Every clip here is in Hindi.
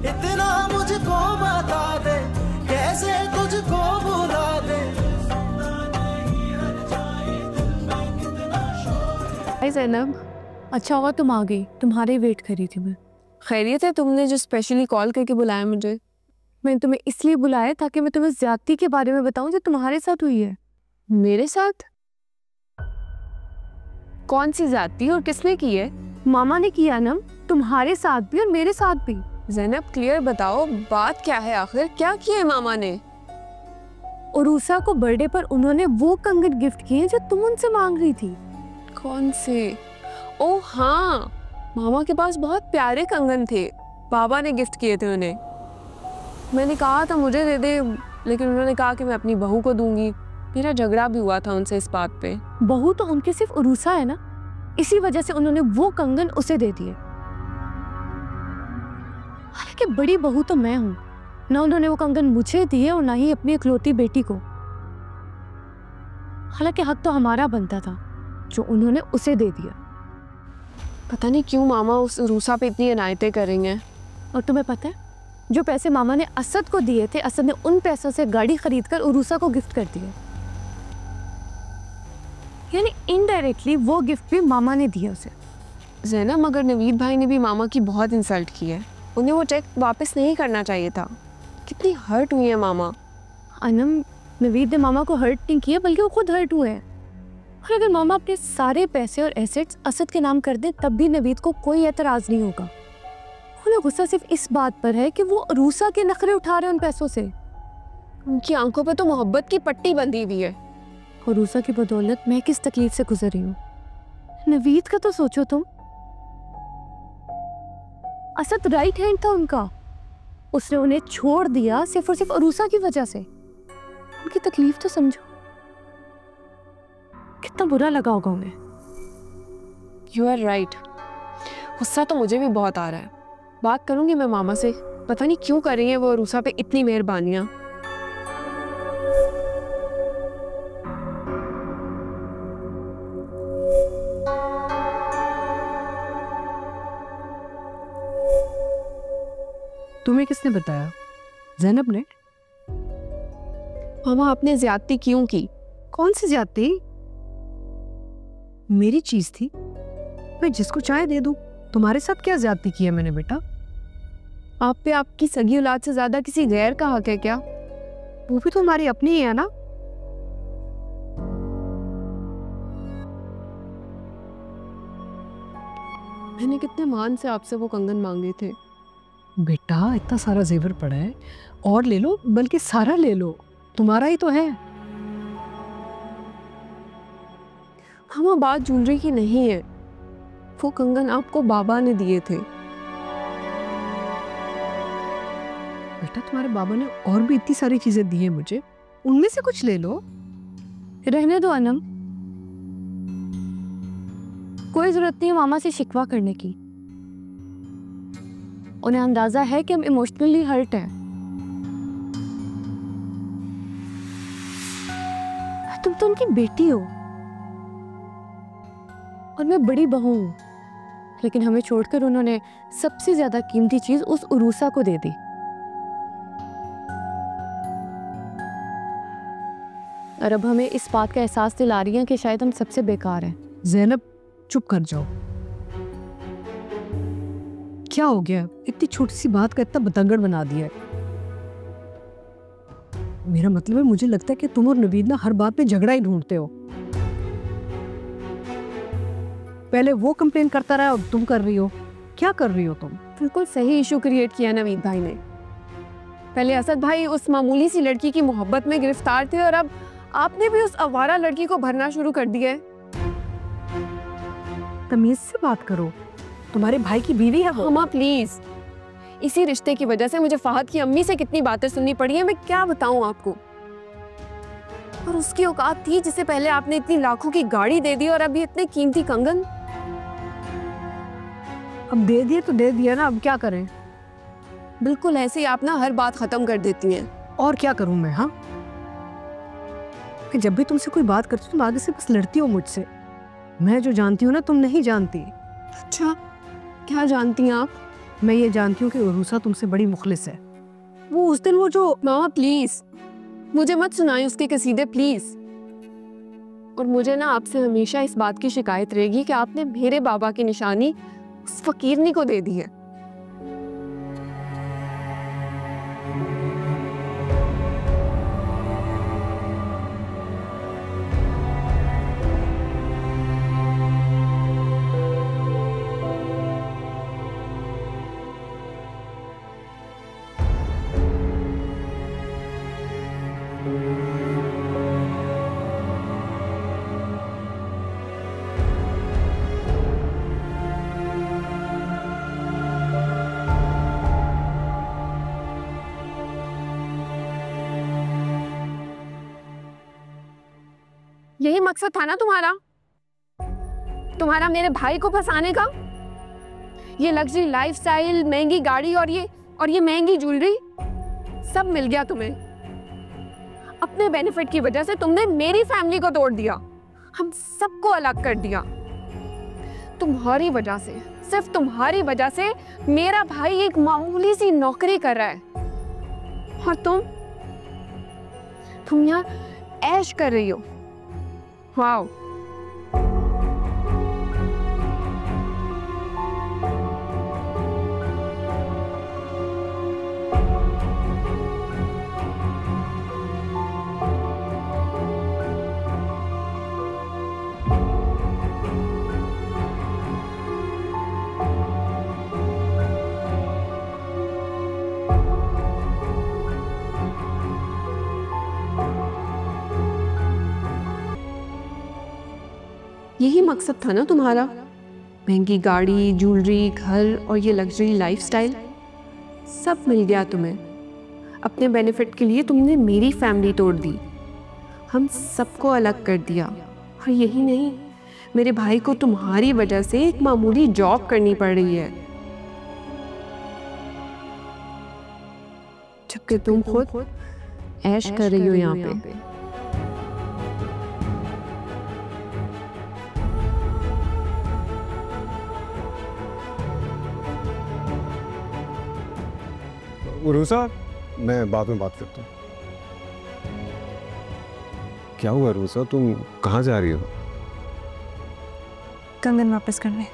इतना मुझको बता दे, कैसे तुझको भुला दे। हाय ज़ैनब, अच्छा हुआ तुम आ गई, तुम्हारे वेट कर रही थी मैं। खैरियत है? तुमने जो स्पेशली कॉल करके बुलाया मुझे? मैंने तुम्हें इसलिए बुलाया ताकि मैं तुम्हें ज्यादती के बारे में बताऊं जो तुम्हारे साथ हुई है। मेरे साथ? कौन सी ज्यादती और किसने की है? मामा ने किया ना, तुम्हारे साथ भी और मेरे साथ भी। ज़ैनब क्लियर बताओ, बात क्या है आखिर? क्या किया है मामा ने? उरूसा को बर्थडे पर उन्होंने वो कंगन गिफ्ट किए जो तुम उनसे मांग रही थी। कौन से? ओह हाँ, मामा के पास बहुत प्यारे कंगन थे, बाबा ने गिफ्ट किए थे उन्हें। मैंने कहा था मुझे दे दे, लेकिन उन्होंने कहा कि मैं अपनी बहू को दूंगी। मेरा झगड़ा भी हुआ था उनसे इस बात पे। बहू तो उनकी सिर्फ उरूसा है ना, इसी वजह से उन्होंने वो कंगन उसे दे दिए। हालांकि बड़ी बहू तो मैं हूं ना, उन्होंने वो कंगन मुझे दिए और ना ही अपनी इकलौती बेटी को। हालांकि हक तो हमारा बनता था जो उन्होंने उसे दे दिया। पता नहीं क्यों मामा उस रूसा पे इतनी इनायतें करेंगे। और तुम्हें पता है, जो पैसे मामा ने असद को दिए थे, असद ने उन पैसों से गाड़ी खरीदकर उरूसा को गिफ्ट कर दिया। यानी इनडायरेक्टली वो गिफ्ट भी मामा ने दिया उसे। ज़ैनब, मगर नवीद भाई ने भी मामा की बहुत इंसल्ट की है। उन्हें वो चेक वापस नहीं करना चाहिए था। कितनी हर्ट हुई है मामा। अनम, नवीद ने मामा को हर्ट नहीं किया, बल्कि वो खुद हर्ट हुए हैं। और अगर मामा अपने सारे पैसे और एसेट्स असद के नाम कर दें, तब भी नवीद को कोई एतराज नहीं होगा। उन्हें गुस्सा सिर्फ इस बात पर है कि वो रूसा के नखरे उठा रहे हैं उन पैसों से। उनकी आंखों पे तो मोहब्बत की पट्टी बंधी हुई है। और रूसा की बदौलत मैं किस तकलीफ से गुजर रही हूँ। नवीद का तो सोचो तुम, असद राइट हैंड था उनका, उसने उन्हें छोड़ दिया सिर्फ और सिर्फ अरूसा की वजह से। उनकी तकलीफ तो समझो, कितना बुरा लगा होगा उन्हें। यू आर राइट, गुस्सा तो मुझे भी बहुत आ रहा है। बात करूंगी मैं मामा से, पता नहीं क्यों कर रही है वो अरूसा पे इतनी मेहरबानियां। तुम्हें किसने बताया? ज़ैनब ने? मामा आपने ज्यादती क्यों की? कौन सी ज्यादती? मेरी चीज थी, मैं जिसको चाहे दे दूं। तुम्हारे साथ क्या ज्यादती की है मैंने बेटा? आप पे आपकी सगी औलाद से ज्यादा किसी गैर का हक है क्या? वो भी तो हमारी अपनी ही है ना। मैंने कितने मान से आपसे वो कंगन मांगे थे। बेटा इतना सारा जेवर पड़ा है, और ले लो, बल्कि सारा ले लो, तुम्हारा ही तो है। मामा बात ज्वेलरी की नहीं है, वो कंगन आपको बाबा ने दिए थे। बेटा तुम्हारे बाबा ने और भी इतनी सारी चीजें दी है मुझे, उनमें से कुछ ले लो। रहने दो अनम, कोई जरूरत नहीं है मामा से शिकवा करने की। उन्हें अंदाजा है कि हम इमोशनली हर्ट हैं। तुम तो उनकी बेटी हो और मैं बड़ी बहू हूं, लेकिन हमें छोड़कर उन्होंने सबसे ज्यादा कीमती चीज उस उरूसा को दे दी। और अब हमें इस बात का एहसास दिला रही है कि शायद हम सबसे बेकार हैं। ज़ैनब चुप कर जाओ। क्या हो गया? इतनी छोटी सी बात का इतना बतंगड़ बना दिया है। मेरा मतलब है, मुझे लगता है कि तुम और नवीद ना हर बात में झगड़ा ही ढूंढते हो। पहले वो कंप्लेन करता रहा, अब तुम कर रही हो। क्या कर रही हो तुम? बिल्कुल सही इशू क्रिएट किया नवीद भाई ने। पहले असद भाई उस मामूली सी लड़की की मोहब्बत में गिरफ्तार थे, और अब आपने भी उस आवारा लड़की को भरना शुरू कर दिया है। तमीज से बात करो, तुम्हारे भाई की बीवी है वो। मामा प्लीज, इसी रिश्ते की वजह से मुझे फहद की अम्मी से कितनी बातें सुननी पड़ी है, मैं क्या बताऊं आपको। और उसकी औकात थी जिसे पहले आपने इतनी लाखों की गाड़ी दे दी, और अभी इतने कीमती कंगन। अब दे दिए तो दे दिया ना, अब क्या करें? बिल्कुल ऐसे ही आप ना हर बात खत्म कर देती हैं। और क्या करूं मैं? हाँ, जब भी तुमसे कोई बात करती तुम आगे से बस लड़ती हो मुझसे। मैं जो जानती हूँ ना तुम नहीं जानती। अच्छा, क्या जानती हैं आप? मैं ये जानती हूँ कि उरूसा तुमसे बड़ी मुखलिस है। वो उस दिन वो जो मामा प्लीज मुझे मत सुनाएं उसके कसीदे प्लीज। और मुझे ना आपसे हमेशा इस बात की शिकायत रहेगी कि आपने मेरे बाबा की निशानी उस फकीरनी को दे दी है। यही मकसद था ना तुम्हारा मेरे भाई को फंसाने का? ये लग्जरी लाइफस्टाइल, महंगी गाड़ी और ये महंगी ज्वेलरी सब मिल गया तुम्हें। अपने बेनिफिट की वजह से तुमने मेरी फैमिली को तोड़ दिया, हम सबको अलग कर दिया। तुम्हारी वजह से, सिर्फ तुम्हारी वजह से मेरा भाई एक मामूली सी नौकरी कर रहा है और तुम यहाँ ऐश कर रही हो। वाओ। यही मकसद था ना तुम्हारा? महंगी गाड़ी, ज्वेलरी, घर और ये लग्जरी लाइफस्टाइल सब मिल गया तुम्हें। अपने बेनिफिट के लिए तुमने मेरी फैमिली तोड़ दी, हम सबको अलग कर दिया। और यही नहीं, मेरे भाई को तुम्हारी वजह से एक मामूली जॉब करनी पड़ रही है, जबकि तुम खुद ऐश कर रही हो यहाँ पे। उरूसा, मैं बाद में बात करता हूँ। क्या हुआ उरूसा, तुम कहाँ जा रही हो? कंगन वापस करने।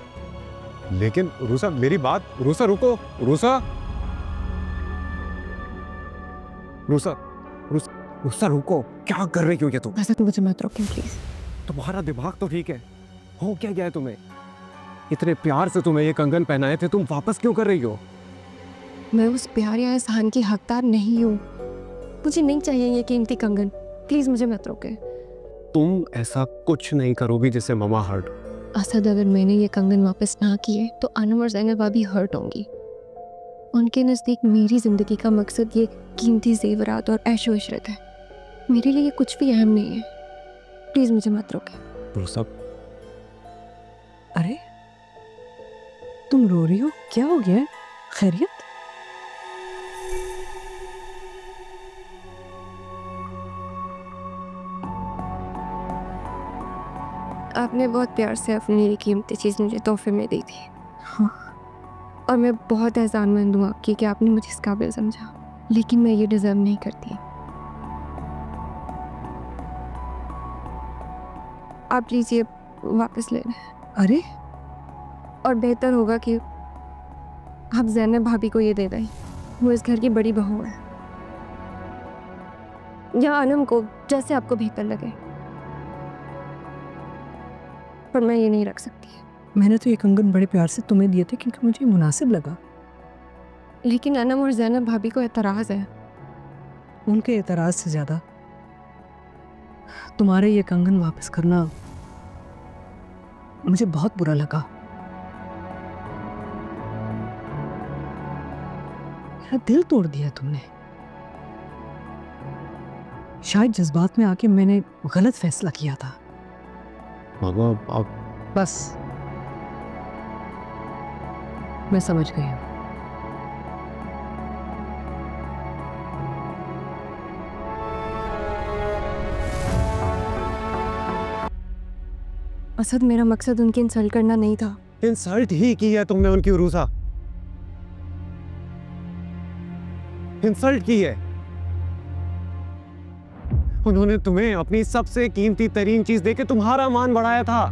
लेकिन उरूसा मेरी बात, उरूसा रुको, उरूसा रुको, क्या कर रही हो ये तुम? ऐसा तो मुझे मत रोकिए प्लीज। तुम्हारा दिमाग तो ठीक है, हो क्या गया है तुम्हें? इतने प्यार से तुम्हें ये कंगन पहनाए थे, तुम वापस क्यों कर रही हो? मैं उस प्यार या एहसान की हकदार नहीं हूँ, मुझे नहीं चाहिए ये कीमती कंगन, प्लीज मुझे मत रोके। तुम ऐसा कुछ नहीं करोगी जिससे ममा हर्ट। असद, अगर मैंने ये कंगन वापस ना किए तो अनम और ज़ैनब भाभी हर्ट होंगी। उनके नज़दीक मेरी ज़िंदगी का मकसद ये कीमती जेवरात और ऐशो इशरत है, मेरे लिए ये कुछ भी अहम नहीं है, प्लीज मुझे मत रोके। अरे तुम रो रही हो, क्या हो गया? खैरियत? आपने बहुत प्यार से अपनी ये कीमती चीज़ मुझे तोहफे में दी थी। हाँ, और मैं बहुत एहसानमंद हूँ आपकी कि आपने मुझे इस काबिल समझा, लेकिन मैं ये डिज़र्व नहीं करती। आप प्लीज़ ये वापस ले लें। अरे, और बेहतर होगा कि आप ज़ैनब भाभी को ये दे दें, वो इस घर की बड़ी बहू है, या अनम को, जैसे आपको बेहतर लगे, पर मैं ये नहीं रख सकती। मैंने तो ये कंगन बड़े प्यार से तुम्हें दिए थे क्योंकि मुझे मुनासिब लगा। लेकिन अनम और ज़ैनब भाभी को एतराज़ है। उनके एतराज़ से ज़्यादा तुम्हारे ये कंगन वापस करना मुझे बहुत बुरा लगा। मेरा दिल तोड़ दिया तुमने। शायद जज्बात में आके मैंने गलत फैसला किया था। मामा, आप बस, मैं समझ गई हूँ। असद, मेरा मकसद उनकी इंसल्ट करना नहीं था। इंसल्ट ही की है तुमने उनकी उरूसा। इंसल्ट की है। उन्होंने तुम्हें अपनी सबसे कीमती तरीन चीज देके तुम्हारा मान बढ़ाया था,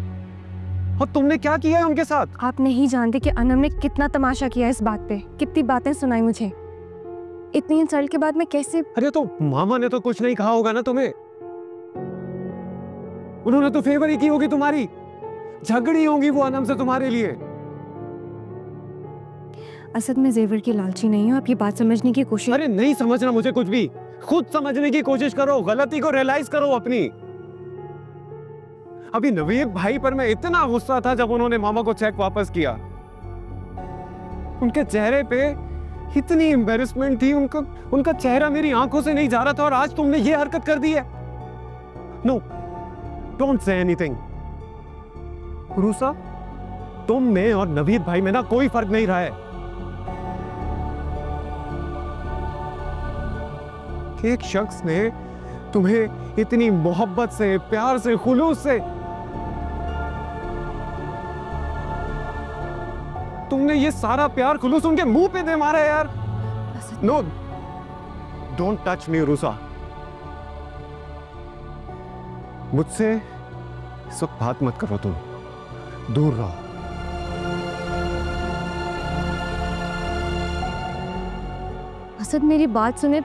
और तुमने क्या किया है उनके साथ? आप नहीं जानते कि अनम ने कितना तमाशा किया इस बात पे, कितनी बातें सुनाई मुझे। इतनी इंसल्ट के बाद मैं कैसे? अरे तो मामा ने तो कुछ नहीं कहा होगा ना तुम्हें? उन्होंने तो फेवर ही की होगी तुम्हारी, झगड़ी होंगी वो अनम से तुम्हारे लिए। असद में जेवर की लालची नहीं हूँ, आप ये बात समझने की कोशिश। अरे नहीं समझना मुझे कुछ भी, खुद समझने की कोशिश करो, गलती को रियलाइज करो अपनी। अभी नवीद भाई पर मैं इतना गुस्सा था जब उन्होंने मामा को चेक वापस किया। उनके चेहरे पे इतनी एम्बैरेसमेंट थी, उनका चेहरा मेरी आंखों से नहीं जा रहा था, और आज तुमने ये हरकत कर दी है। No, don't say anything. रूसा, तुम में और नवीद भाई में ना कोई फर्क नहीं रहा है। एक शख्स ने तुम्हें इतनी मोहब्बत से, प्यार से, खुलूस से, तुमने ये सारा प्यार खुलूस उनके मुंह पे दे मारा यार। नो, डोंट टच मी रूसा। मुझसे इस वक्त बात मत करो, तुम दूर रहो। असद मेरी बात सुने,